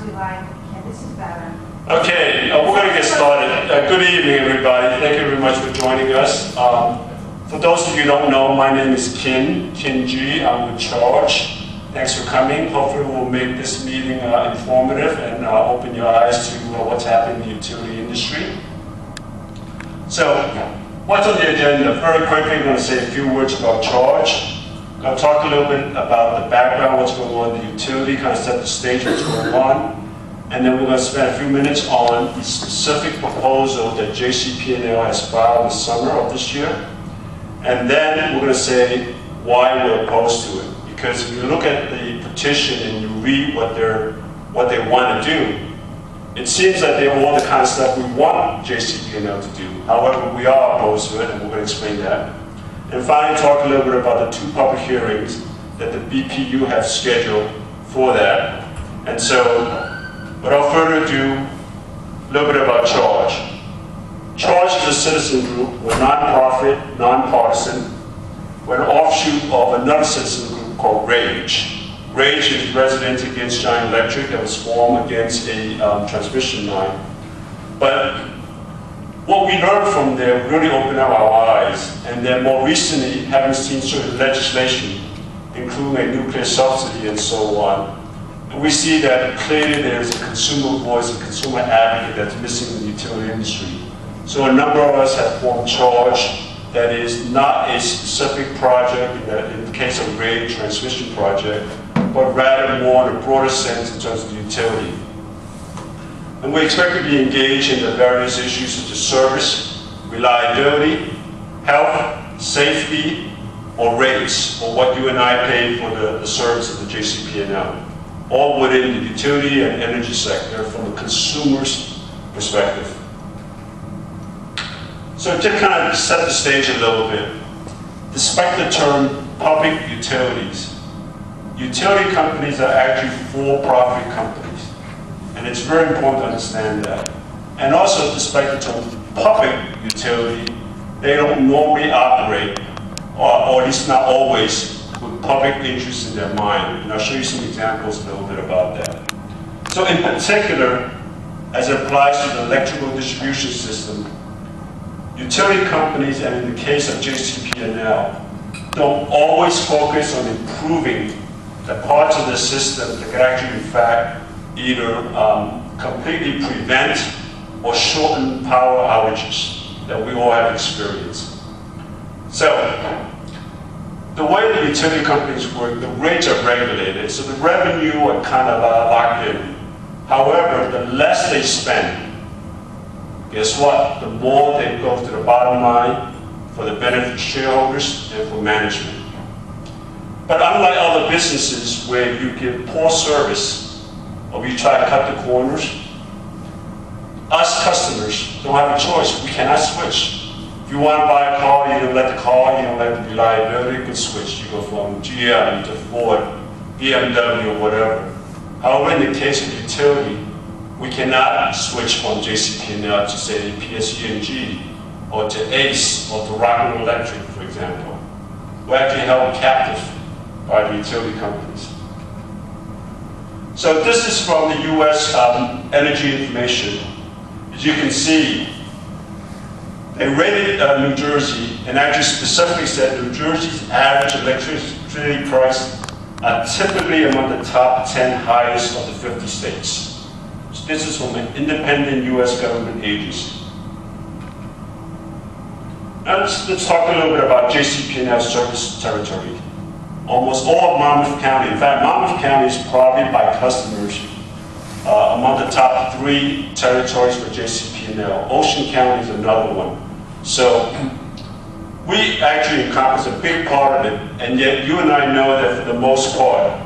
to live. Okay, this is better. Okay, we're going to get started. Good evening, everybody. Thank you very much for joining us. For those of you who don't know, my name is Kin.gee. I'm with Charge. Thanks for coming. Hopefully we'll make this meeting informative and open your eyes to what's happening in the utility industry. So, what's on the agenda? Very quickly, I'm going to say a few words about Charge. I'm going to talk a little bit about the background, what's going on in the utility, kind of set the stage, what's going on. And then we're going to spend a few minutes on the specific proposal that JCP&L has filed in the summer of this year. And then we're going to say why we're opposed to it. Because if you look at the petition and you read what they want to do, it seems that they're all the kind of stuff we want JCP&L to do. However, we are opposed to it, and we're going to explain that. And finally, talk a little bit about the 2 public hearings that the BPU have scheduled for that. And so, without further ado, a little bit about Charge. Charge is a citizen group. We're non-profit, nonpartisan. We're an offshoot of another citizen group called RAGE. RAGE is Residents Against Giant Electric, that was formed against a transmission line. But what we learned from there really opened up our eyes. And then more recently, having seen certain legislation, including a nuclear subsidy and so on, we see that clearly there's a consumer voice, a consumer advocate that's missing in the utility industry. So a number of us have formed Charge that is not a specific project, in the case of RAGE, transmission project, but rather more in a broader sense in terms of the utility. And we expect to be engaged in the various issues such as service, reliability, health, safety, or rates, or what you and I pay for the service of the JCP&L. All within the utility and energy sector from a consumer's perspective. So to kind of set the stage a little bit, despite the term public utilities, utility companies are actually for-profit companies. And it's very important to understand that. And also, despite the term public utility, they don't normally operate, or at least not always, with public interest in their mind. And I'll show you some examples a little bit about that. So in particular, as it applies to the electrical distribution system, utility companies, and in the case of JCP&L, don't always focus on improving the parts of the system that can actually, in fact, either completely prevent or shorten power outages that we all have experienced. So, the way the utility companies work, the rates are regulated, so the revenue are kind of locked in. However, the less they spend, guess what? The more they go to the bottom line for the benefit of shareholders and for management. But unlike other businesses where you give poor service or you try to cut the corners, us customers don't have a choice. We cannot switch. If you want to buy a car, you don't let the car, you don't let the reliability, you can switch. You go from GM to Ford, BMW, or whatever. However, in the case of utility, we cannot switch from JCP&L to, say, Kin.gee, or to ACE, or to Rockland Electric, for example. We're actually held captive by the utility companies. So this is from the U.S. Energy Information. As you can see, they rated New Jersey and actually specifically said New Jersey's average electricity price are typically among the top 10 highest of the 50 states. So this is from an independent U.S. government agency. Now let's talk a little bit about JCP&L service territory. Almost all of Monmouth County, in fact, Monmouth County is probably by customers among the top 3 territories for JCP&L. Ocean County is another one. So we actually encompass a big part of it, and yet you and I know that for the most part,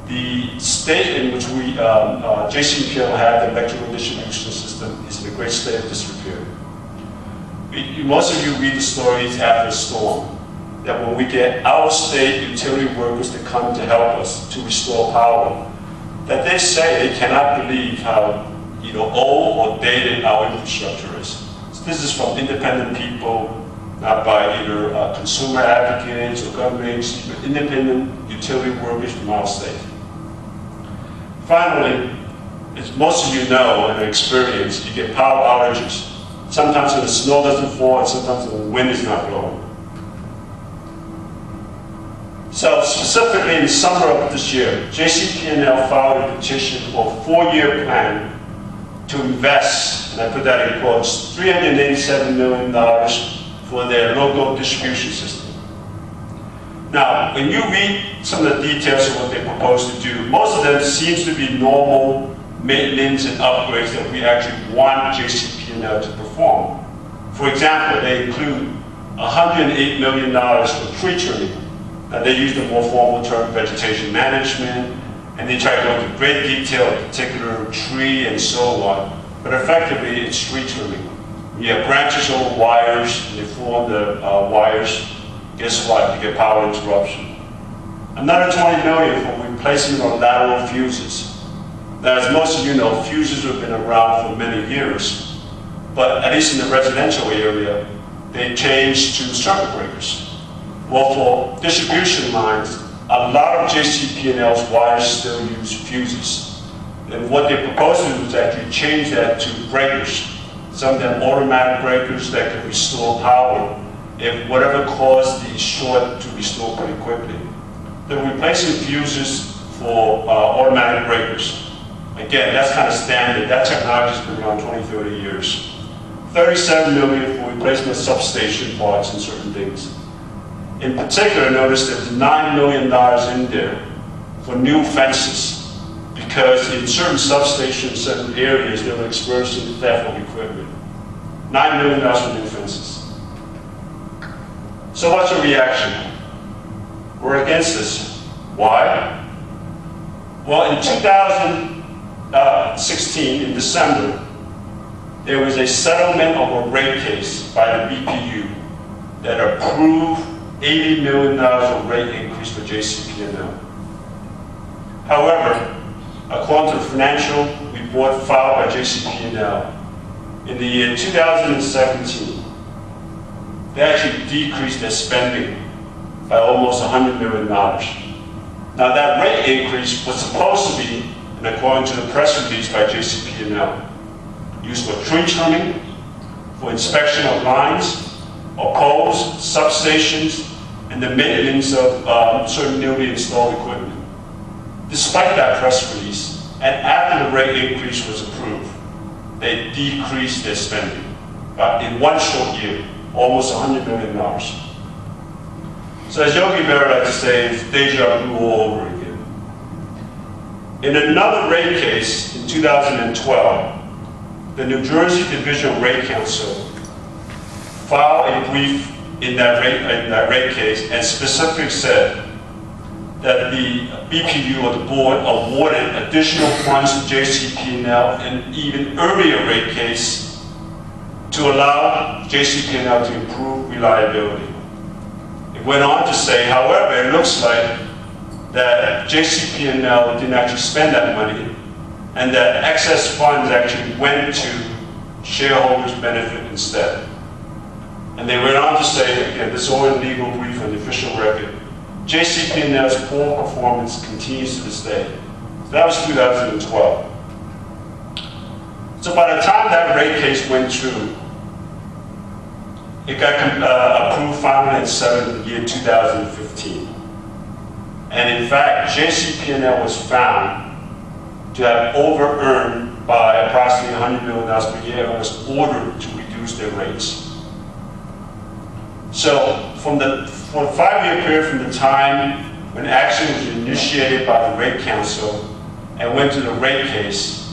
the state in which we, JCP&L have the electrical distribution system is in a great state of disrepair. Most of you read the stories after a storm, that when we get our state utility workers to come to help us to restore power, that they say they cannot believe how old or dated our infrastructure is. So this is from independent people, not by either consumer advocates or government agencies, but independent utility workers from our state. Finally, as most of you know and experience, you get power outages. Sometimes when the snow doesn't fall, and sometimes when the wind is not blowing. So specifically in the summer of this year, JCP&L filed a petition for a 4-year plan to invest, and I put that in quotes, $387 million for their local distribution system. Now, when you read some of the details of what they propose to do, most of them seems to be normal maintenance and upgrades that we actually want JCP&L to perform. For example, they include $108 million for tree trimming. Now, they use the more formal term vegetation management, and they try to go into great detail of a particular tree and so on. But effectively, it's tree trimming. You have branches over wires, and they form the wires. Guess what? You get power interruption. Another $20 million for replacement of lateral fuses. Now, as most of you know, fuses have been around for many years, but at least in the residential area, they changed to circuit breakers. Well, for distribution lines, a lot of JCP&L's wires still use fuses. And what they proposed to do is actually change that to breakers. Some of them automatic breakers that can restore power if whatever caused the short to restore pretty quickly. They're replacing fuses for automatic breakers. Again, that's kind of standard. That technology has been around 20, 30 years. $37 million for replacement of substation parts and certain things. In particular, notice there's $9 million in there for new fences, because in certain substations, certain areas, they were experiencing theft of equipment. $9 million for new fences. So what's the reaction? We're against this. Why? Well, in 2016, in December, there was a settlement of a rate case by the BPU that approved $80 million of rate increase for JCP&L. However, according to the financial report filed by JCP&L, in the year 2017, they actually decreased their spending by almost $100 million. Now, that rate increase was supposed to be, and according to the press release by JCP&L, used for tree trimming, for inspection of lines, or poles, substations, and the maintenance of certain newly installed equipment. Despite that press release, and after the rate increase was approved, they decreased their spending in one short year, almost $100 million. So as Yogi Berra likes to say, it's deja vu all over again. In another rate case in 2012, the New Jersey Division Rate Council filed a brief in that rate case and specifically said that the BPU or the board awarded additional funds to JCP&L in an even earlier rate case to allow JCP&L to improve reliability. It went on to say, however, it looks like that JCP&L didn't actually spend that money and that excess funds actually went to shareholders' benefit instead. And they went on to say, again, this is all in legal brief and the official record, JCP&L's poor performance continues to this day. So that was 2012. So by the time that rate case went through, it got approved finally in the year 2015. And in fact, JCP&L was found to have over-earned by approximately $100 million per year and was ordered to reduce their rates. So for the 5-year period from the time when action was initiated by the rate council and went to the rate case,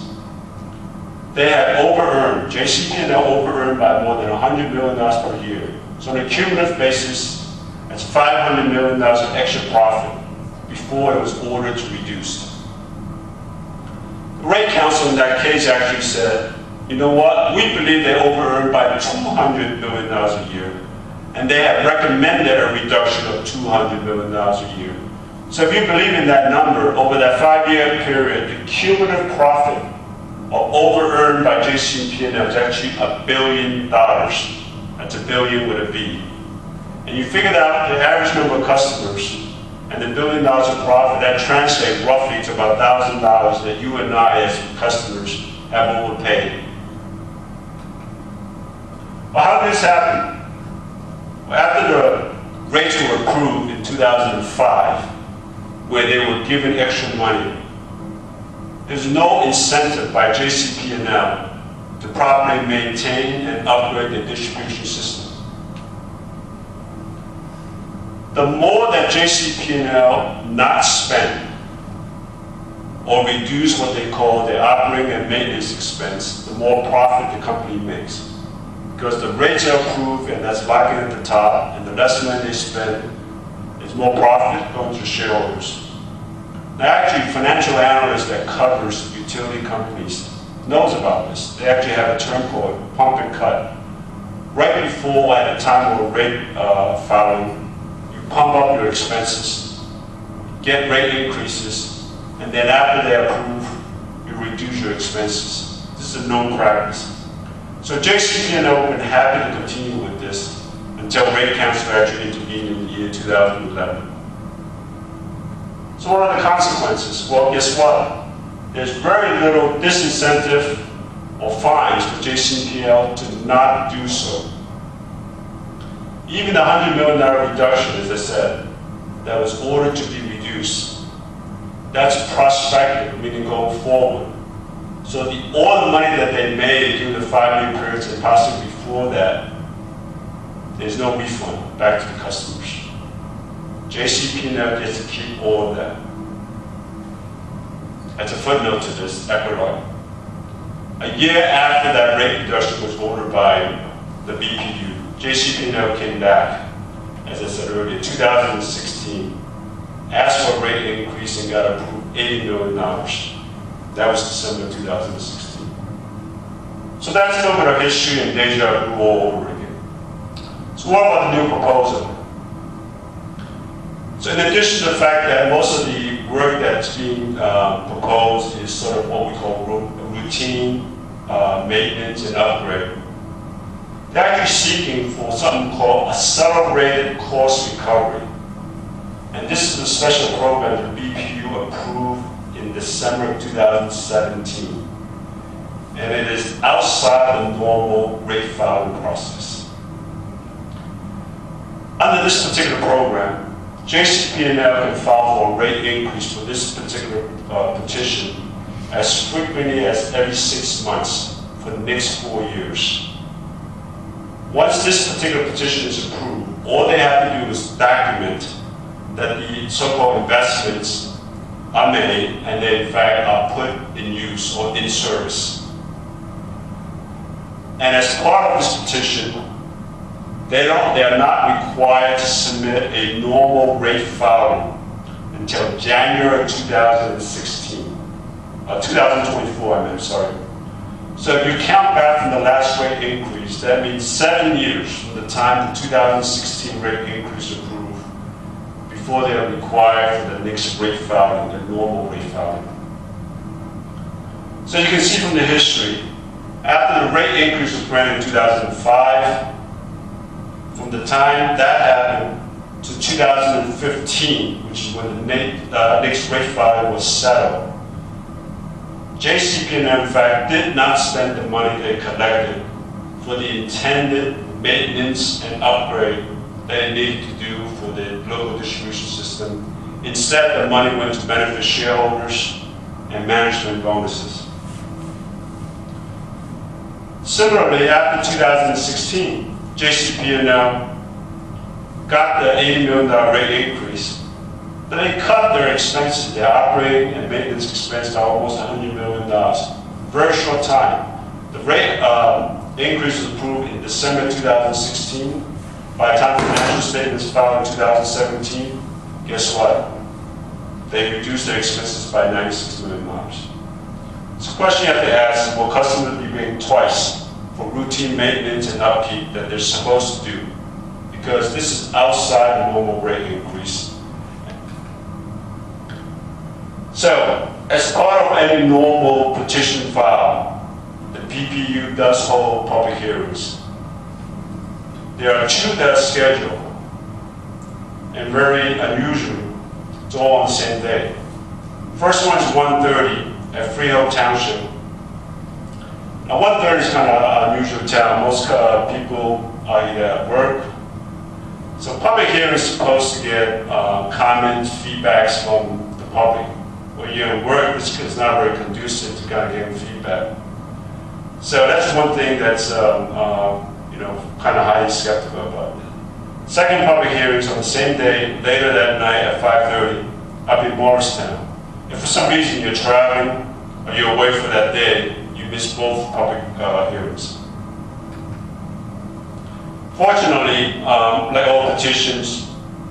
they had over-earned, JCP&L over-earned by more than $100 million per year. So on a cumulative basis, that's $500 million of extra profit before it was ordered to reduce. The rate council in that case actually said, you know what, we believe they over-earned by $200 million a year, and they have recommended a reduction of $200 million a year. So if you believe in that number, over that 5-year period, the cumulative profit or over-earned by JCP&L is actually $1 billion. That's a billion with a B. And you figured out the average number of customers, and and the $1 billion of profit, that translates roughly to about $1,000 that you and I as customers have overpaid. Well, how did this happen? Well, after the rates were approved in 2005, where they were given extra money, there's no incentive by JCP&L to properly maintain and upgrade the distribution system. The more that JCP&L not spend or reduce what they call their operating and maintenance expense, the more profit the company makes. Because the rates are approved and that's locked in at the top, and the less money they spend, there's more profit going to shareholders. Now actually, financial analysts that covers utility companies knows about this. They actually have a term called pump and cut. Right before, at the time of rate filing, you pump up your expenses, get rate increases, and then after they approve, you reduce your expenses. This is a known practice. So JCP&L has been happy to continue with this until rate council actually intervened in the year 2011. So what are the consequences? Well, guess what? There's very little disincentive or fines for JCP&L to not do so. Even the $100 million reduction, as I said, that was ordered to be reduced, that's prospective, meaning going forward. So all the money that they made during the 5-year periods and possibly before that, there's no refund back to the customers. JCP&L gets to keep all of that. That's a footnote to this epilogue. A year after that rate reduction was ordered by the BPU, JCP&L came back, as I said earlier, 2016, asked for a rate increase and got approved $80 million. That was December 2016. So that's a little bit of history and deja vu all over again. So what about the new proposal? So in addition to the fact that most of the work that's being proposed is sort of what we call routine maintenance and upgrade, they're actually seeking for something called accelerated cost recovery. And this is a special program the BPU approved in December of 2017. And it is outside the normal rate filing process. Under this particular program, JCP&L can file for a rate increase for this particular petition as frequently as every 6 months for the next 4 years. Once this particular petition is approved, all they have to do is document that the so-called investments are made and they in fact are put in use or in service. And as part of this petition, they are not required to submit a normal rate filing until January 2016, 2024, I'm sorry. So if you count back from the last rate increase, that means 7 years from the time the 2016 rate increase approved before they are required for the next rate filing, the normal rate filing. So you can see from the history, after the rate increase was granted in 2005, from the time that happened to 2015, which is when the next rate filing was settled, JCP&L, in fact, did not spend the money they collected for the intended maintenance and upgrade that it needed to do for the local distribution system. Instead, the money went to benefit shareholders and management bonuses. Similarly, after 2016, JCP&L got the $80 million rate increase, but they cut their expenses, their operating and maintenance expense to almost $100 million. Very short time. The rate increase was approved in December 2016. By the time the financial statements filed in 2017, guess what? They reduced their expenses by $96 million. So the question you have to ask is, will customers be paying twice for routine maintenance and upkeep that they're supposed to do? Because this is outside the normal rate increase. So, as part of any normal petition file, the BPU does hold public hearings. There are 2 that are scheduled, and very unusual, It's all on the same day. First one is 1:30 at Freehold Township. Now 1:30 is kind of an unusual time. Most people are either at work. So public hearing is supposed to get comments, feedbacks from the public. When you're at work, it's not very conducive to kind of getting feedback. So that's one thing that's kind of highly skeptical about. Second public hearing is on the same day, later that night at 5:30, up in Morristown. If for some reason you're traveling or you're away for that day, you miss both public hearings. Fortunately, like all petitions,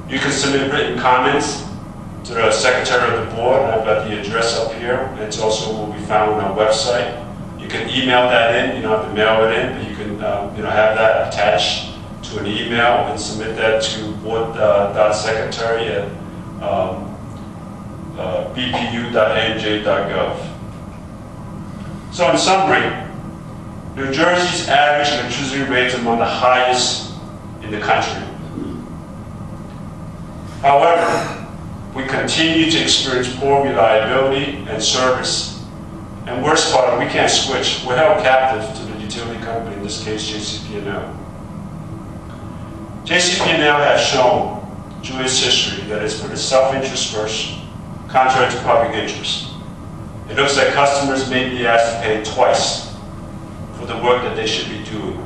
you can submit written comments to the Secretary of the Board. I've got the address up here. It's also will be found on our website. You can email that in. You don't have to mail it in, but you can have that attached to an email and submit that to board.secretary at bpu.anj.gov. So in summary, New Jersey's average electricity rates are among the highest in the country. However, we continue to experience poor reliability and service. And worst part, we can't switch. We're held captive to the utility company, in this case JCP&L. JCP&L has shown through its history that it's put its self-interest first, contrary to public interest. It looks like customers may be asked to pay twice for the work that they should be doing.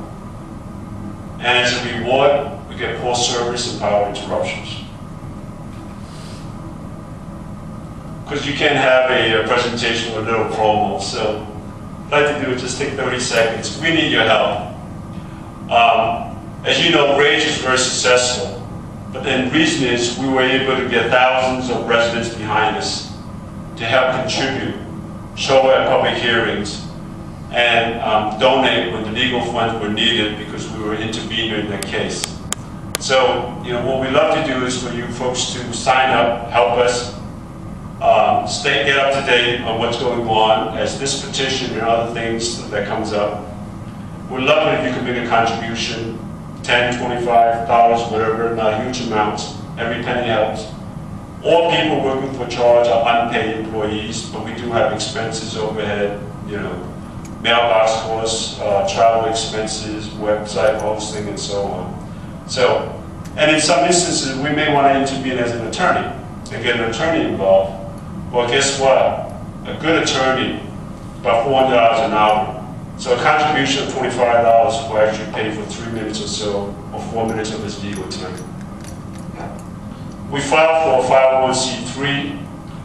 And as a reward, we get poor service and power interruptions. Because you can't have a presentation with a little promo, so what I'd like to do is just take 30 seconds. We need your help. As you know, RAGE is very successful, but the reason is we were able to get thousands of residents behind us to help contribute, show up at public hearings, and donate when the legal funds were needed because we were intervening in that case. So, what we love to do is for you folks to sign up, help us, get up to date on what's going on as this petition and other things that comes up. We'd love it if you could make a contribution, $10, $25, whatever, not huge amounts. Every penny helps. All people working for charge are unpaid employees, but we do have expenses, overhead, mailbox costs, travel expenses, website hosting, and so on. So, and in some instances, we may want to intervene as an attorney and get an attorney involved. Well, guess what? A good attorney, about $400 an hour. So a contribution of $25 will actually pay for 3 minutes or so, or 4 minutes of his legal time. We filed for a 501c3,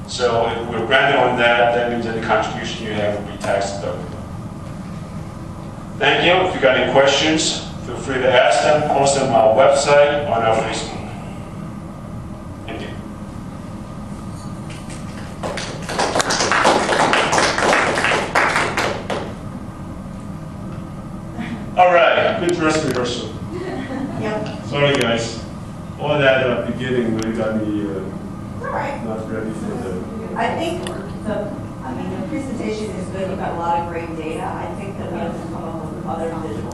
so if we're granted on that, that means that the contribution you have will be tax deductible. Thank you. If you got any questions, feel free to ask them, post them on our website, on our Facebook. Thank you. All right, good dress rehearsal. Yep. Sorry guys. All that beginning really got me All right. not ready for the... I think the presentation is good. You've got a lot of great data. I think that we have to come up with other visual